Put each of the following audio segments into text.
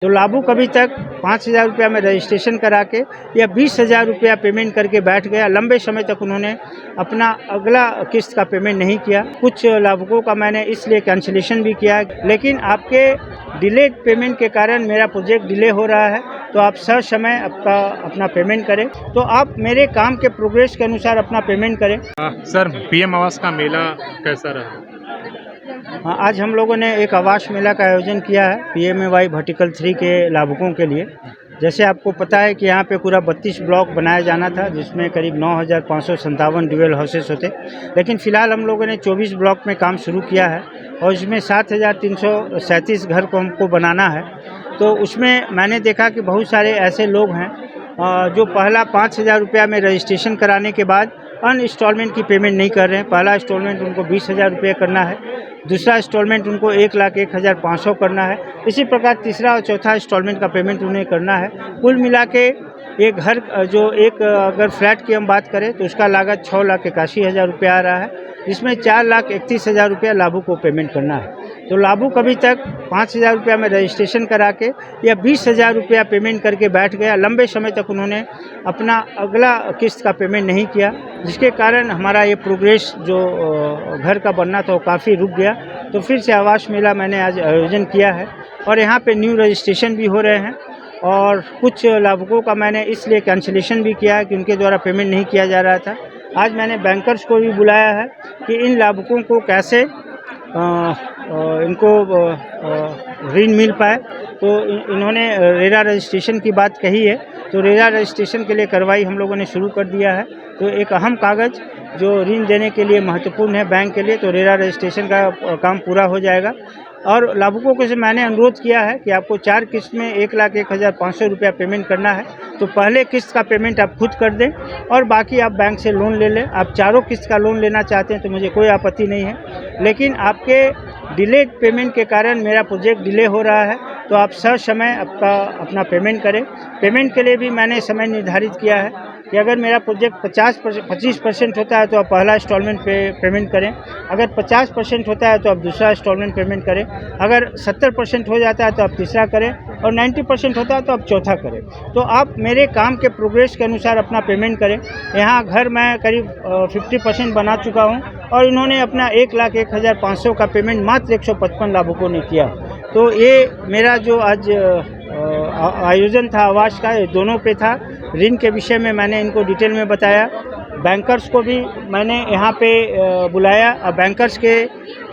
तो लाभुक अभी तक 5,000 रुपया में रजिस्ट्रेशन करा के या 20,000 रुपया पेमेंट करके बैठ गया। लंबे समय तक उन्होंने अपना अगला किस्त का पेमेंट नहीं किया। कुछ लाभुकों का मैंने इसलिए कैंसिलेशन भी किया, लेकिन आपके डिलेड पेमेंट के कारण मेरा प्रोजेक्ट डिले हो रहा है। तो आप समय अपना पेमेंट करें। तो आप मेरे काम के प्रोग्रेस के अनुसार अपना पेमेंट करें। सर, पीएम आवास का मेला कैसा रहा? हाँ, आज हम लोगों ने एक आवास मेला का आयोजन किया है PMAY वर्टिकल 3 के लाभुकों के लिए। जैसे आपको पता है कि यहाँ पे पूरा 32 ब्लॉक बनाया जाना था, जिसमें करीब 9,557 ड्यूअल हाउसेस होते, लेकिन फ़िलहाल हम लोगों ने 24 ब्लॉक में काम शुरू किया है और इसमें 7,337 घर को हमको बनाना है। तो उसमें मैंने देखा कि बहुत सारे ऐसे लोग हैं जो पहला 5,000 रुपया में रजिस्ट्रेशन कराने के बाद इंस्टॉलमेंट की पेमेंट नहीं कर रहे हैं। पहला इंस्टॉलमेंट उनको 20,000 रुपये करना है, दूसरा इंस्टॉलमेंट उनको 1,01,500 करना है, इसी प्रकार तीसरा और चौथा इंस्टॉलमेंट का पेमेंट उन्हें करना है। कुल मिला के एक घर अगर फ्लैट की हम बात करें तो उसका लागत 6,81,000 रुपया आ रहा है, जिसमें 4,31,000 रुपया लाभुक को पेमेंट करना है। तो लाभुक अभी तक 5,000 रुपया में रजिस्ट्रेशन करा के या 20,000 रुपया पेमेंट करके बैठ गया। लंबे समय तक उन्होंने अपना अगला किस्त का पेमेंट नहीं किया, जिसके कारण हमारा ये प्रोग्रेस जो घर का बनना था वो काफ़ी रुक गया। तो फिर से आवास मेला मैंने आज आयोजन किया है और यहाँ पे न्यू रजिस्ट्रेशन भी हो रहे हैं और कुछ लाभुकों का मैंने इसलिए कैंसिलेशन भी किया है कि उनके द्वारा पेमेंट नहीं किया जा रहा था। आज मैंने बैंकर्स को भी बुलाया है कि इन लाभुकों को कैसे इनको ऋण मिल पाए। तो इन्होंने रेरा रजिस्ट्रेशन की बात कही है, तो रेरा रजिस्ट्रेशन के लिए कार्रवाई हम लोगों ने शुरू कर दिया है। तो एक अहम कागज़ जो ऋण देने के लिए महत्वपूर्ण है बैंक के लिए, तो रेरा रजिस्ट्रेशन का काम पूरा हो जाएगा। और लाभुकों को से मैंने अनुरोध किया है कि आपको 4 किस्त में 1,01,500 रुपया पेमेंट करना है। तो पहले किस्त का पेमेंट आप खुद कर दें और बाकी आप बैंक से लोन ले लें। आप चारों किस्त का लोन लेना चाहते हैं तो मुझे कोई आपत्ति नहीं है, लेकिन आपके डिलेड पेमेंट के कारण मेरा प्रोजेक्ट डिले हो रहा है। तो आप समय अपना पेमेंट करें। पेमेंट के लिए भी मैंने समय निर्धारित किया है कि अगर मेरा प्रोजेक्ट 25% होता है तो आप पहला इंस्टॉलमेंट पेमेंट करें, अगर 50% होता है तो आप दूसरा इंस्टॉलमेंट पेमेंट करें, अगर 70% हो जाता है तो आप तीसरा करें और 90% होता है तो आप चौथा करें। तो आप मेरे काम के प्रोग्रेस के अनुसार अपना पेमेंट करें। यहाँ घर मैं करीब 50% बना चुका हूँ और इन्होंने अपना 1,01,500 का पेमेंट मात्र 155 लाभुकों ने किया। तो ये मेरा जो आज आयोजन था आवास का, ये दोनों पे था। ऋण के विषय में मैंने इनको डिटेल में बताया। बैंकर्स को भी मैंने यहाँ पे बुलाया और बैंकर्स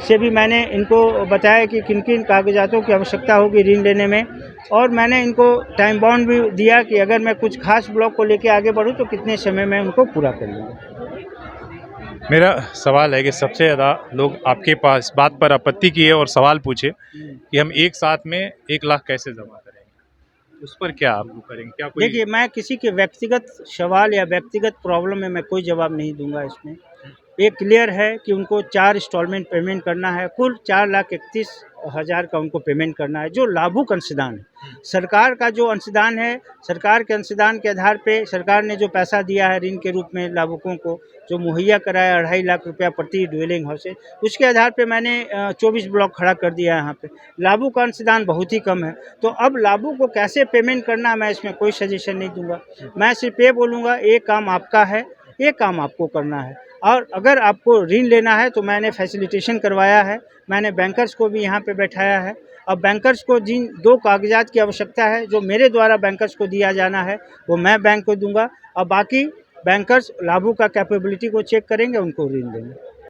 से भी मैंने इनको बताया कि किन किन कागजातों की आवश्यकता होगी ऋण लेने में, और मैंने इनको टाइम बाउंड भी दिया कि अगर मैं कुछ खास ब्लॉक को लेके आगे बढ़ूँ तो कितने समय में उनको पूरा कर लूँगा। मेरा सवाल है कि सबसे ज़्यादा लोग आपके पास बात पर आपत्ति किए और सवाल पूछे कि हम एक साथ में 1 लाख कैसे जमा करेंगे, उस पर क्या आप करेंगे? क्या कोई देखिए, मैं किसी के व्यक्तिगत सवाल या व्यक्तिगत प्रॉब्लम में मैं कोई जवाब नहीं दूंगा। इसमें ये क्लियर है कि उनको 4 इंस्टॉलमेंट पेमेंट करना है, कुल 4,31,000 का उनको पेमेंट करना है, जो लाभुक अंशदान है। सरकार का जो अंशदान है, सरकार के अंशदान के आधार पे सरकार ने जो पैसा दिया है ऋण के रूप में लाभुकों को, जो मुहैया कराया 2.5 लाख रुपया प्रति ड्वेलिंग हाउस, उसके आधार पे मैंने 24 ब्लॉक खड़ा कर दिया है। यहाँ पे लाभुक का अंशदान बहुत ही कम है। तो अब लाभुक को कैसे पेमेंट करना है, मैं इसमें कोई सजेशन नहीं दूंगा। मैं सिर्फ ये बोलूँगा, ये काम आपका है, ये काम आपको करना है। और अगर आपको ऋण लेना है तो मैंने फैसिलिटेशन करवाया है, मैंने बैंकर्स को भी यहाँ पे बैठाया है। अब बैंकर्स को जिन 2 कागजात की आवश्यकता है जो मेरे द्वारा बैंकर्स को दिया जाना है वो मैं बैंक को दूंगा, और बाकी बैंकर्स लाभुक का कैपेबिलिटी को चेक करेंगे, उनको ऋण देंगे।